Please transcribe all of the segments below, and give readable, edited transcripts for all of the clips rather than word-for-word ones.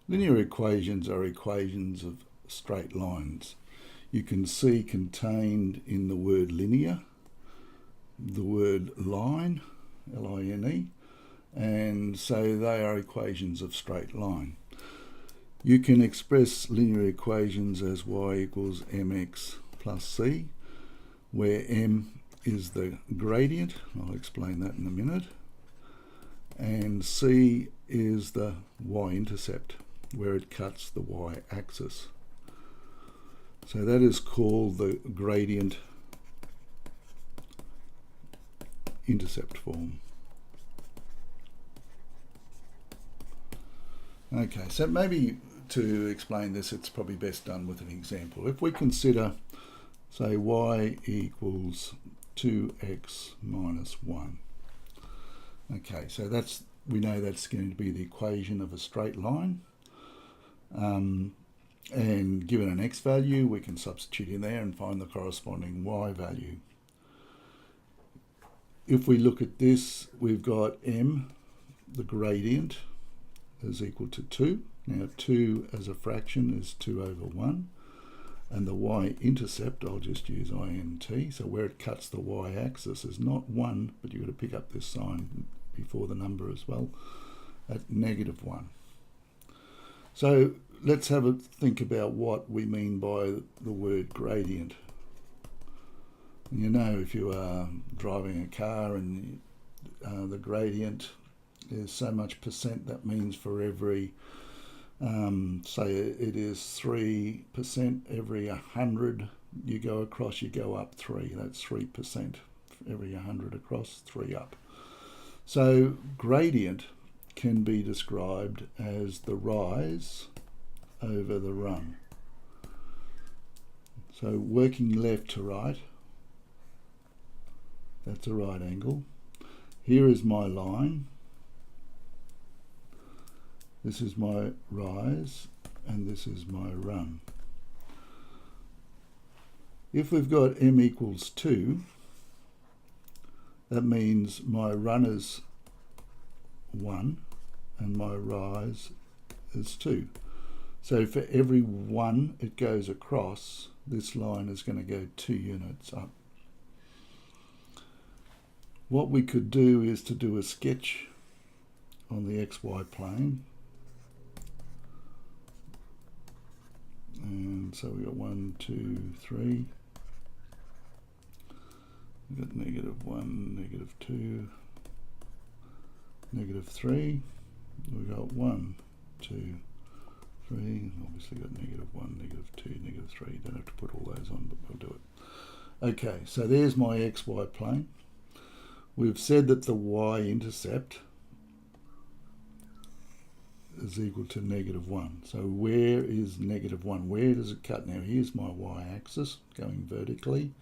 Linear equations are equations of straight lines. You can see contained in the word linear the word line, L-I-N-E, and so they are equations of straight line. You can express linear equations as y equals mx plus c, where m is the gradient, I'll explain that in a minute, and c is the y-intercept, where it cuts the y-axis. So that is called the gradient intercept form. Okay, so maybe to explain this, it's probably best done with an example. If we consider, say, y equals 2x minus 1. Okay, so we know that's going to be the equation of a straight line. And given an x value, we can substitute in there and find the corresponding y value. If we look at this, we've got m, the gradient, is equal to 2. Now 2 as a fraction is 2 over 1. And the y-intercept, I'll just use int, so where it cuts the y-axis is not 1, but you've got to pick up this sign before the number as well, at -1. So let's have a think about what we mean by the word gradient. You know, if you are driving a car and the gradient is so much percent, that means for every, say it is 3%, every 100 you go across, you go up 3. That's 3%. Every 100 across, 3 up. So gradient can be described as the rise over the run. So working left to right, that's a right angle. Here is my line. This is my rise, and this is my run. If we've got m equals 2, that means my run is 1 and my rise is 2. So for every 1 it goes across, this line is going to go 2 units up. What we could do is to do a sketch on the XY plane. And so we got 1, 2, 3. We've got -1, -2, -3. We've got 1, 2, 3. Obviously got -1, -2, -3. Don't have to put all those on, but we'll do it. Okay, so there's my XY plane. We've said that the y-intercept is equal to -1. So where is -1? Where does it cut? Now here's my y-axis going vertically.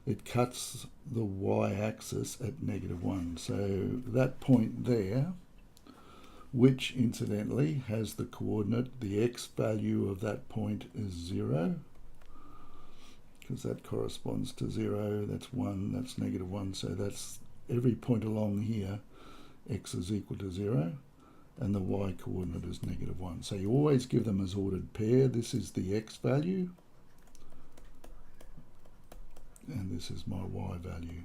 It cuts the y-axis at -1. So that point there, which incidentally has the coordinate, the x value of that point is 0, because that corresponds to 0, that's 1, that's -1, so that's every point along here, x is equal to 0, and the y coordinate is -1. So you always give them as ordered pair. This is the x value, and this is my y value.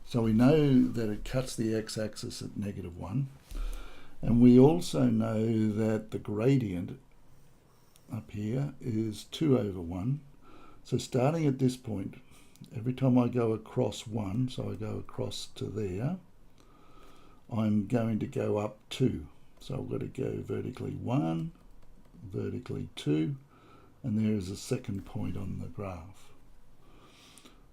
So we know that it cuts the x-axis at -1, and we also know that the gradient up here is 2 over 1. So starting at this point, every time I go across 1, so I go across to there, I'm going to go up 2. So I've got to go vertically 1, vertically 2, and there is a second point on the graph.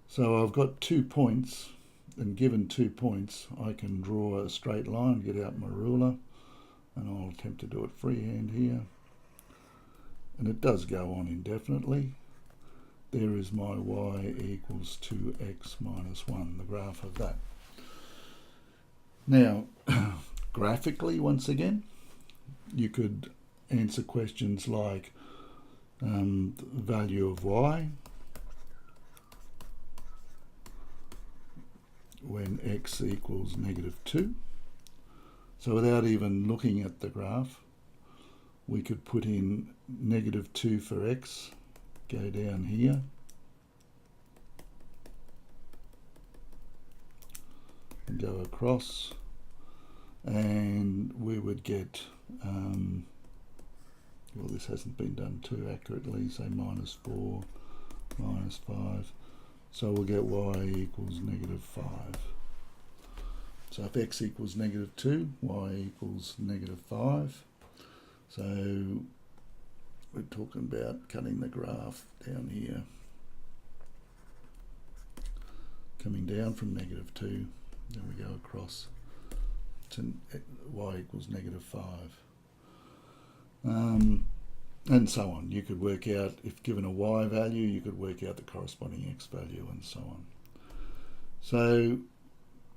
So I've got 2 points, and given 2 points, I can draw a straight line, get out my ruler, and I'll attempt to do it freehand here. And it does go on indefinitely. There is my y equals 2x minus 1, the graph of that. Now, graphically, once again, you could answer questions like the value of y when x equals -2. So without even looking at the graph, we could put in -2 for x, go down here, and go across, and we would get, well, this hasn't been done too accurately, so -4, -5, so we'll get y equals -5. So if x equals -2, y equals -5. So we're talking about cutting the graph down here, coming down from -2, then we go across to y equals -5. And so on. You could work out, if given a y value, you could work out the corresponding x value and so on. So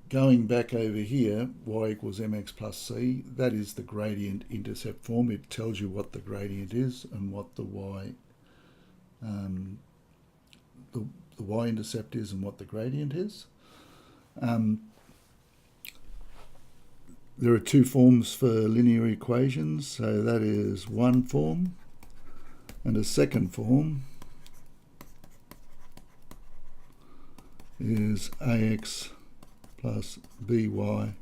going back over here, y equals mx plus c, that is the gradient intercept form. It tells you what the gradient is and what the y-intercept is and what the gradient is. There are two forms for linear equations, so that is one form, and a second form is ax plus by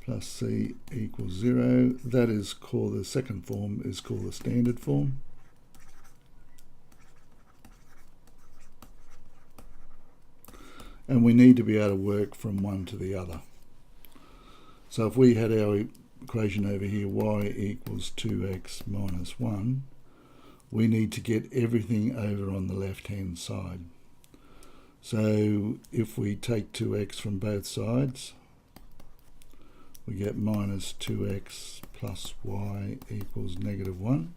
plus c equals 0. That is called, the second form is called the standard form. And we need to be able to work from one to the other. So if we had our equation over here, y equals 2x minus 1, we need to get everything over on the left-hand side. So if we take 2x from both sides, we get minus 2x plus y equals -1.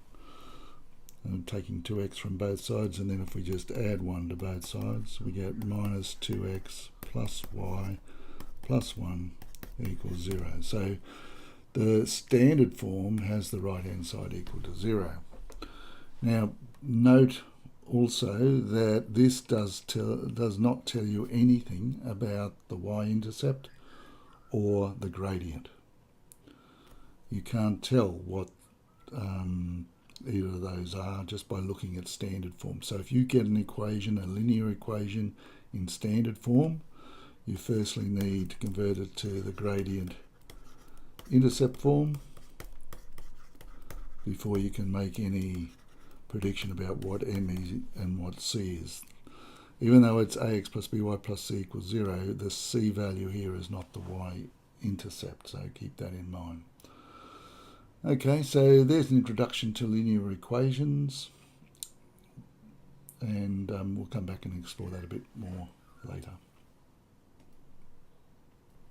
And taking 2x from both sides, and then if we just add 1 to both sides, we get minus 2x plus y plus 1 equals 0. So the standard form has the right-hand side equal to 0. Now, note also that this does not tell you anything about the y-intercept or the gradient. You can't tell what either of those are just by looking at standard form. So if you get an equation, a linear equation in standard form, you firstly need to convert it to the gradient intercept form before you can make any prediction about what m is and what c is. Even though it's ax plus by plus c equals 0, the c value here is not the y-intercept, so keep that in mind. Okay, so there's an introduction to linear equations, and we'll come back and explore that a bit more later.